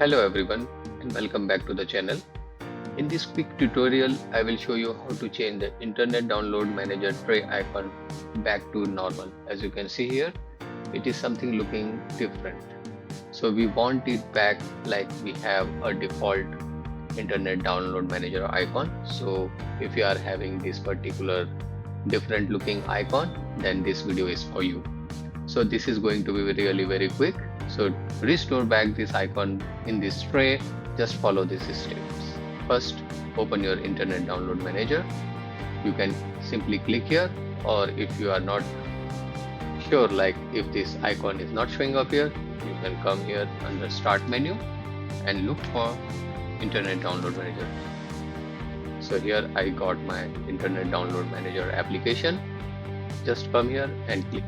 Hello everyone and welcome back to the channel. In this quick tutorial, I will show you how to change the Internet Download Manager tray icon back to normal. As you can see here, it is something looking different. So we want it back like we have a default Internet Download Manager icon. So if you are having this particular different looking icon, then this video is for you. So this is going to be really very quick. So restore back this icon in this tray, just follow these steps. First, open your Internet Download Manager. You can simply click here, or if you are not sure, like if this icon is not showing up here, you can come here under Start menu and look for Internet Download Manager. So here I got my Internet Download Manager application. Just come here and click.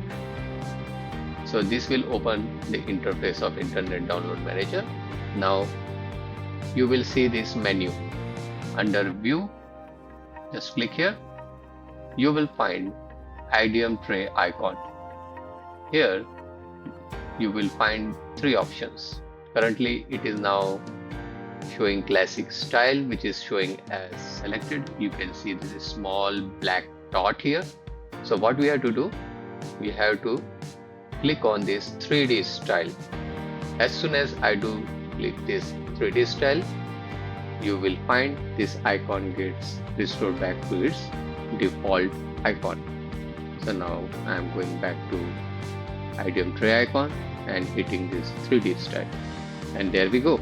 So this will open the interface of Internet Download Manager. Now you will see this menu. Under View, just click here. You will find IDM tray icon. Here you will find three options. Currently it is now showing classic style, which is showing as selected. You can see this small black dot here. So what we have to do, we have to click on this 3D style. As soon as I do click this 3D style, you will find this icon gets restored back to its default icon. So now I am going back to IDM tray icon and hitting this 3D style, and there we go.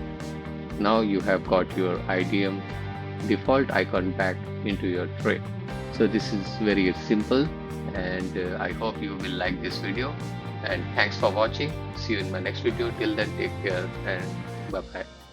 Now you have got your IDM default icon back into your tray. So this is very simple, and I hope you will like this video. And thanks for watching. See you in my next video. Till then, take care and bye bye.